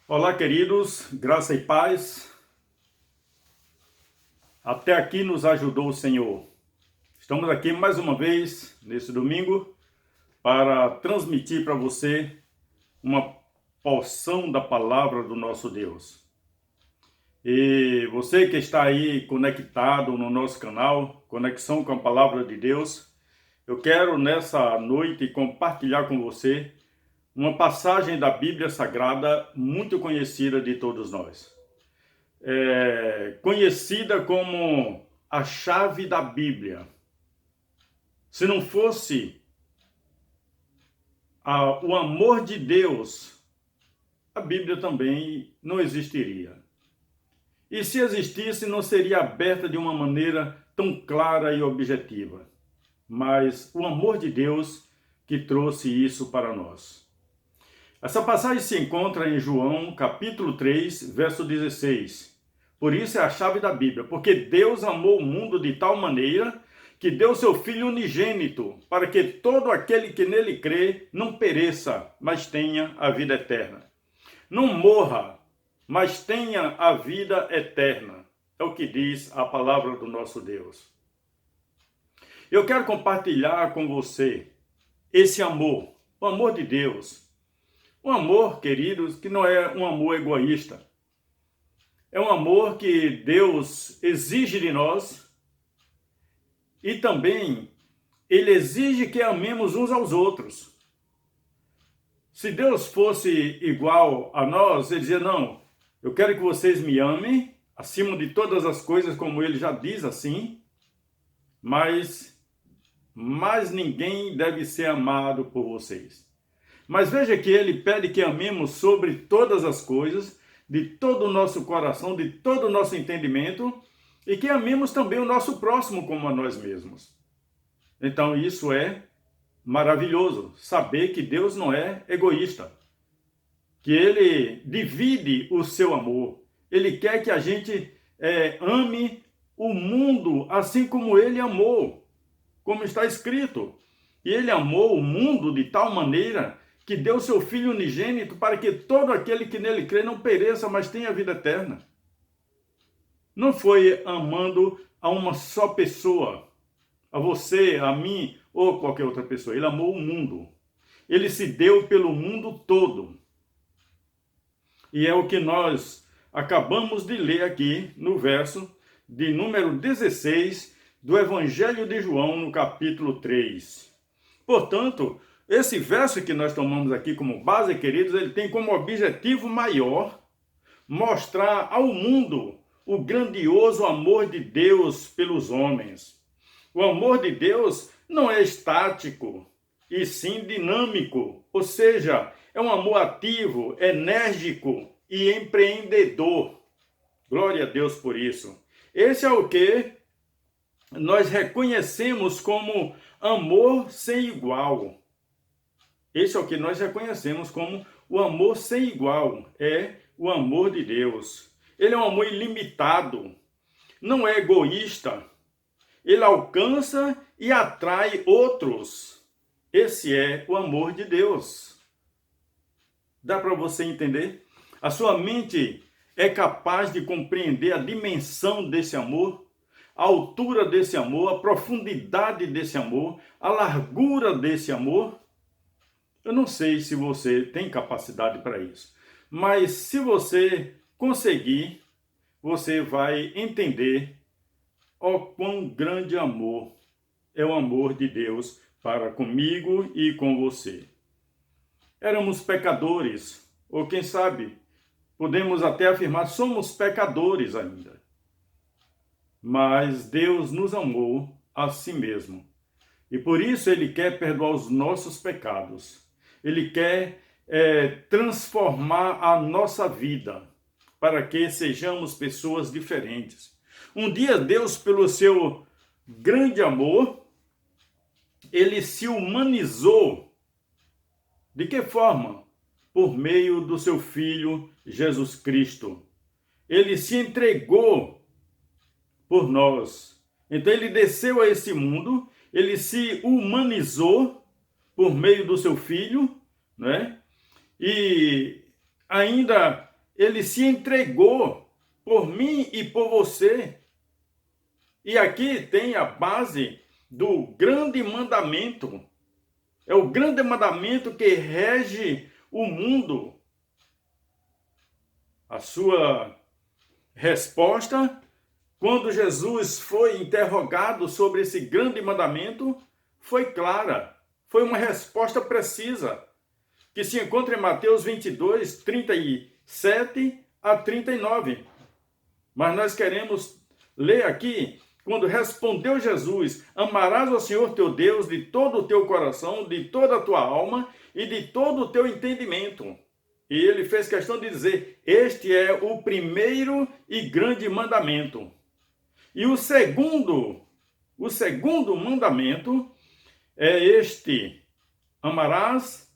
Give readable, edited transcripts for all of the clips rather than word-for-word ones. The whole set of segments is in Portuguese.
Olá, queridos, graça e paz. Até aqui nos ajudou o Senhor. Estamos aqui mais uma vez, nesse domingo, para transmitir para você uma porção da palavra do nosso Deus. E você que está aí conectado no nosso canal, Conexão com a Palavra de Deus, eu quero nessa noite compartilhar com você uma passagem da Bíblia Sagrada muito conhecida de todos nós. Conhecida como a chave da Bíblia. Se não fosse o amor de Deus, a Bíblia também não existiria. E se existisse, não seria aberta de uma maneira tão clara e objetiva. Mas o amor de Deus que trouxe isso para nós. Essa passagem se encontra em João, capítulo 3, verso 16. Por isso é a chave da Bíblia, porque Deus amou o mundo de tal maneira que deu seu Filho unigênito, para que todo aquele que nele crê não pereça, mas tenha a vida eterna. Não morra, mas tenha a vida eterna. É o que diz a palavra do nosso Deus. Eu quero compartilhar com você esse amor, o amor de Deus. Um amor, queridos, que não é um amor egoísta. É um amor que Deus exige de nós e também Ele exige que amemos uns aos outros. Se Deus fosse igual a nós, Ele dizia, não, eu quero que vocês me amem acima de todas as coisas, como Ele já diz assim, mas ninguém deve ser amado por vocês. Mas veja que Ele pede que amemos sobre todas as coisas, de todo o nosso coração, de todo o nosso entendimento, e que amemos também o nosso próximo como a nós mesmos. Então isso é maravilhoso, saber que Deus não é egoísta, que Ele divide o seu amor. Ele quer que a gente ame o mundo assim como Ele amou, como está escrito. E Ele amou o mundo de tal maneira que deu seu Filho unigênito para que todo aquele que nele crê não pereça, mas tenha vida eterna. Não foi amando a uma só pessoa, a você, a mim ou qualquer outra pessoa. Ele amou o mundo. Ele se deu pelo mundo todo. E é o que nós acabamos de ler aqui no verso de número 16 do Evangelho de João, no capítulo 3. Portanto, esse verso que nós tomamos aqui como base, queridos, ele tem como objetivo maior mostrar ao mundo o grandioso amor de Deus pelos homens. O amor de Deus não é estático, e sim dinâmico, ou seja, é um amor ativo, enérgico e empreendedor. Glória a Deus por isso. Esse é o que nós reconhecemos como amor sem igual. Esse é o que nós reconhecemos como o amor sem igual, é o amor de Deus. Ele é um amor ilimitado, não é egoísta, ele alcança e atrai outros. Esse é o amor de Deus. Dá para você entender? A sua mente é capaz de compreender a dimensão desse amor, a altura desse amor, a profundidade desse amor, a largura desse amor? Eu não sei se você tem capacidade para isso, mas se você conseguir, você vai entender o quão grande amor é o amor de Deus para comigo e com você. Éramos pecadores, ou quem sabe, podemos até afirmar, somos pecadores ainda. Mas Deus nos amou a si mesmo. E por isso Ele quer perdoar os nossos pecados. Ele quer transformar a nossa vida para que sejamos pessoas diferentes. Um dia Deus, pelo seu grande amor, Ele se humanizou. De que forma? Por meio do seu Filho Jesus Cristo. Ele se entregou por nós. Então Ele desceu a esse mundo, Ele se humanizou por meio do seu Filho, né? E ainda ele se entregou por mim e por você. E aqui tem a base do grande mandamento. É o grande mandamento que rege o mundo. A sua resposta, quando Jesus foi interrogado sobre esse grande mandamento, foi clara. Foi uma resposta precisa, que se encontra em Mateus 22, 37 a 39. Mas nós queremos ler aqui, quando respondeu Jesus: amarás ao Senhor teu Deus de todo o teu coração, de toda a tua alma e de todo o teu entendimento. E ele fez questão de dizer: este é o primeiro e grande mandamento. E o segundo mandamento é este: amarás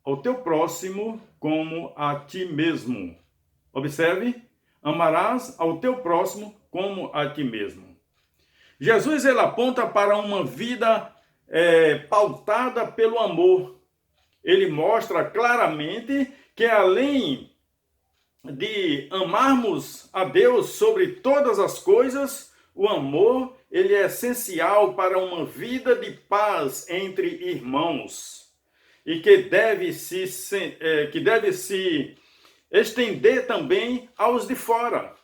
ao teu próximo como a ti mesmo. Observe, amarás ao teu próximo como a ti mesmo. Jesus ele aponta para uma vida pautada pelo amor. Ele mostra claramente que além de amarmos a Deus sobre todas as coisas, o amor ele é essencial para uma vida de paz entre irmãos e que deve se estender também aos de fora,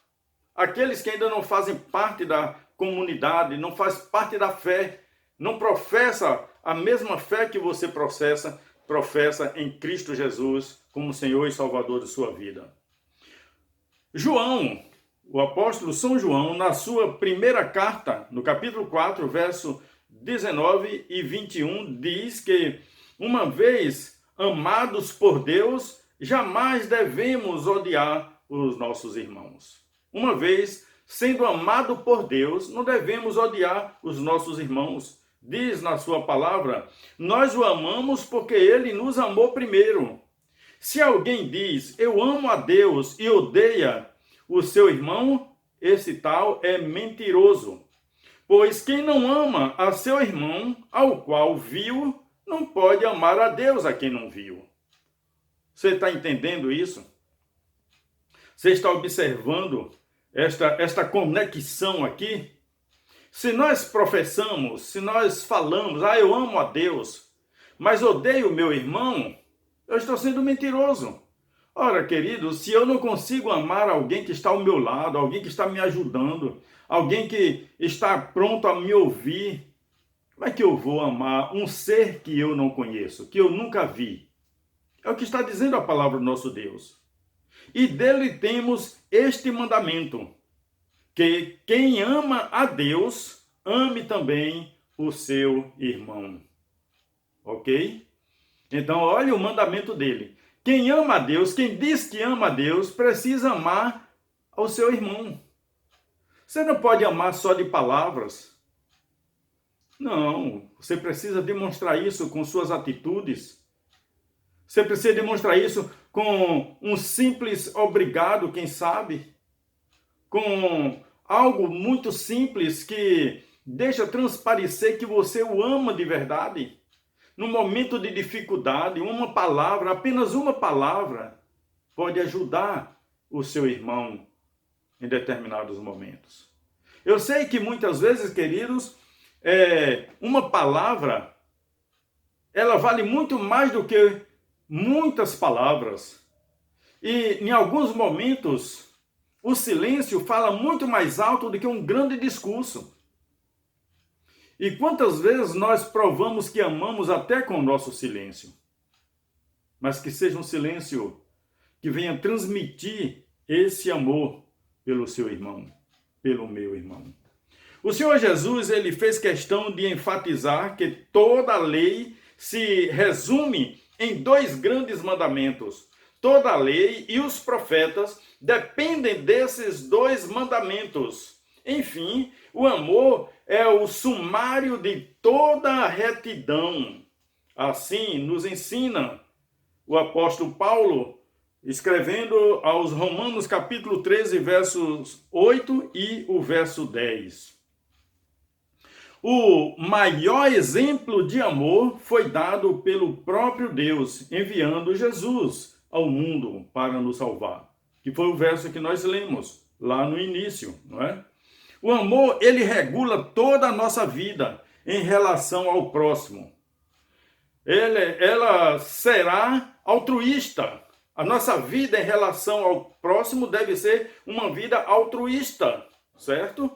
aqueles que ainda não fazem parte da comunidade, não faz parte da fé, não professa a mesma fé que você professa em Cristo Jesus como Senhor e Salvador de sua vida. João, o apóstolo São João, na sua primeira carta, no capítulo 4, verso 19 e 21, diz que, uma vez amados por Deus, jamais devemos odiar os nossos irmãos. Uma vez sendo amado por Deus, não devemos odiar os nossos irmãos. Diz na sua palavra: nós o amamos porque ele nos amou primeiro. Se alguém diz, eu amo a Deus e odeia o seu irmão, esse tal é mentiroso. Pois quem não ama a seu irmão, ao qual viu, não pode amar a Deus a quem não viu. Você está entendendo isso? Você está observando esta conexão aqui? Se nós professamos, se nós falamos, eu amo a Deus, mas odeio o meu irmão, eu estou sendo mentiroso. Ora, querido, se eu não consigo amar alguém que está ao meu lado, alguém que está me ajudando, alguém que está pronto a me ouvir, como é que eu vou amar um ser que eu não conheço, que eu nunca vi? É o que está dizendo a palavra do nosso Deus. E dele temos este mandamento: que quem ama a Deus, ame também o seu irmão. Ok? Então, olha o mandamento dele. Quem ama a Deus, quem diz que ama a Deus, precisa amar ao seu irmão. Você não pode amar só de palavras. Não, você precisa demonstrar isso com suas atitudes. Você precisa demonstrar isso com um simples obrigado, quem sabe? Com algo muito simples que deixa transparecer que você o ama de verdade. No momento de dificuldade, uma palavra, apenas uma palavra, pode ajudar o seu irmão em determinados momentos. Eu sei que muitas vezes, queridos, uma palavra, ela vale muito mais do que muitas palavras. E em alguns momentos, o silêncio fala muito mais alto do que um grande discurso. E quantas vezes nós provamos que amamos até com o nosso silêncio? Mas que seja um silêncio que venha transmitir esse amor pelo seu irmão, pelo meu irmão. O Senhor Jesus, ele fez questão de enfatizar que toda a lei se resume em dois grandes mandamentos. Toda a lei e os profetas dependem desses dois mandamentos. Enfim, o amor é o sumário de toda a retidão. Assim nos ensina o apóstolo Paulo, escrevendo aos Romanos capítulo 13, versos 8 e o verso 10. o maior exemplo de amor foi dado pelo próprio Deus, enviando Jesus ao mundo para nos salvar. Que foi o verso que nós lemos lá no início, não é? O amor, ele regula toda a nossa vida em relação ao próximo. Ela será altruísta. A nossa vida em relação ao próximo deve ser uma vida altruísta, certo?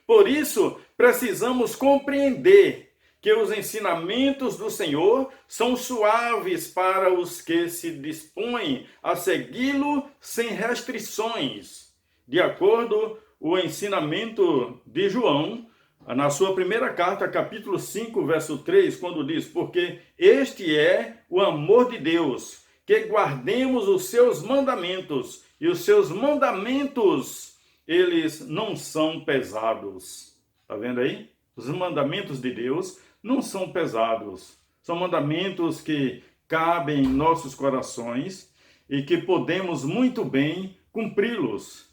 Por isso, precisamos compreender que os ensinamentos do Senhor são suaves para os que se dispõem a segui-lo sem restrições, de acordo com o ensinamento de João, na sua primeira carta, capítulo 5, verso 3, quando diz: porque este é o amor de Deus, que guardemos os seus mandamentos, e os seus mandamentos, eles não são pesados. Está vendo aí? Os mandamentos de Deus não são pesados. São mandamentos que cabem em nossos corações e que podemos muito bem cumpri-los.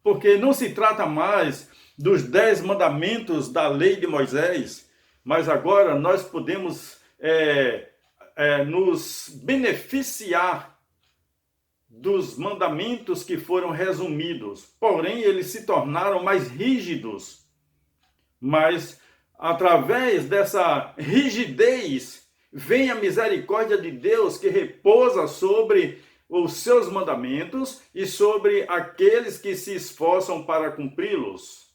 Porque não se trata mais dos 10 mandamentos da lei de Moisés, mas agora nós podemos nos beneficiar dos mandamentos que foram resumidos. Porém, eles se tornaram mais rígidos. Mas, através dessa rigidez, vem a misericórdia de Deus que repousa sobre os seus mandamentos e sobre aqueles que se esforçam para cumpri-los.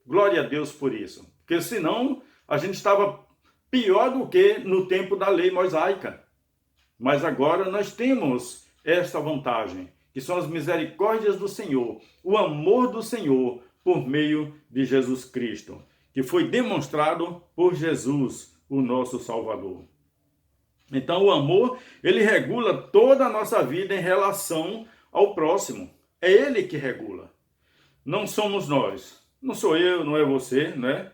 Glória a Deus por isso. Porque senão a gente estava pior do que no tempo da lei mosaica. Mas agora nós temos esta vantagem, que são as misericórdias do Senhor, o amor do Senhor por meio de Jesus Cristo, que foi demonstrado por Jesus, o nosso Salvador. Então o amor, ele regula toda a nossa vida em relação ao próximo. É ele que regula. Não somos nós. Não sou eu, não é você, né?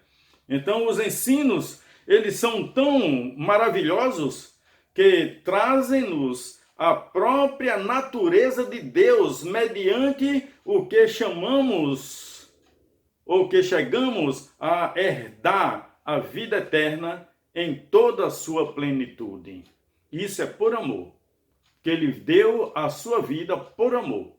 Então os ensinos, eles são tão maravilhosos que trazem-nos a própria natureza de Deus mediante o que chamamos ou que chegamos a herdar a vida eterna em toda a sua plenitude. Isso é por amor, que ele deu a sua vida por amor.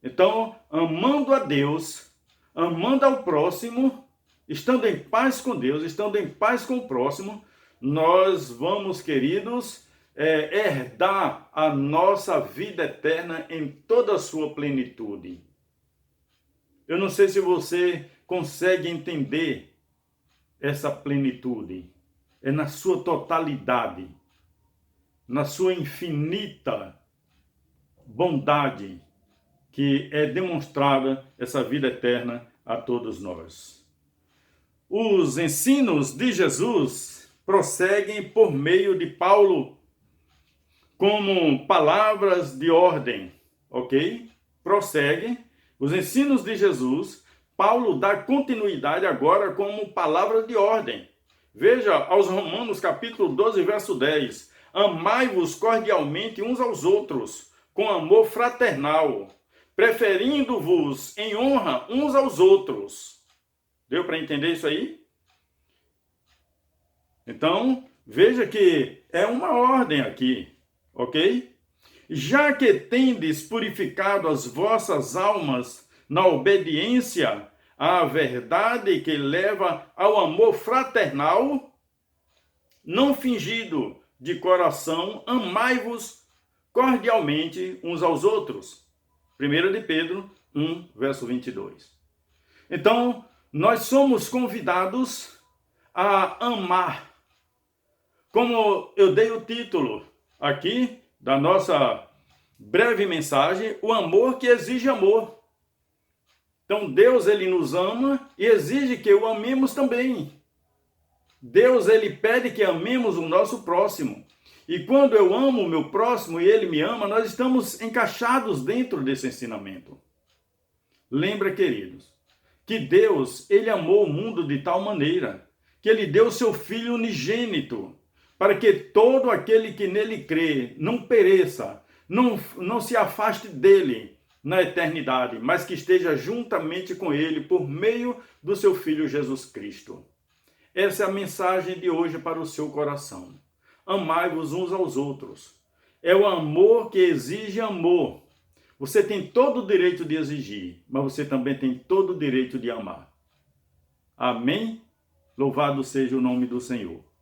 Então, amando a Deus, amando ao próximo, estando em paz com Deus, estando em paz com o próximo, nós vamos, queridos, herdar a nossa vida eterna em toda a sua plenitude. Eu não sei se você consegue entender essa plenitude. É na sua totalidade, na sua infinita bondade que é demonstrada essa vida eterna a todos nós. Os ensinos de Jesus prosseguem por meio de Paulo como palavras de ordem, ok? Prosseguem. Os ensinos de Jesus, Paulo dá continuidade agora como palavra de ordem. Veja aos Romanos capítulo 12, verso 10. Amai-vos cordialmente uns aos outros, com amor fraternal, preferindo-vos em honra uns aos outros. Deu para entender isso aí? Então, veja que é uma ordem aqui, ok? Já que tendes purificado as vossas almas na obediência à verdade que leva ao amor fraternal, não fingido de coração, amai-vos cordialmente uns aos outros. 1 de Pedro 1, verso 22. Então, nós somos convidados a amar. Como eu dei o título aqui da nossa breve mensagem, o amor que exige amor. Então Deus, ele nos ama e exige que o amemos também. Deus, ele pede que amemos o nosso próximo. E quando eu amo o meu próximo e ele me ama, nós estamos encaixados dentro desse ensinamento. Lembra, queridos, que Deus, ele amou o mundo de tal maneira que ele deu seu Filho unigênito para que todo aquele que nele crê não pereça, não se afaste dele, na eternidade, mas que esteja juntamente com Ele por meio do seu Filho Jesus Cristo. Essa é a mensagem de hoje para o seu coração. Amai-vos uns aos outros. É o amor que exige amor. Você tem todo o direito de exigir, mas você também tem todo o direito de amar. Amém? Louvado seja o nome do Senhor.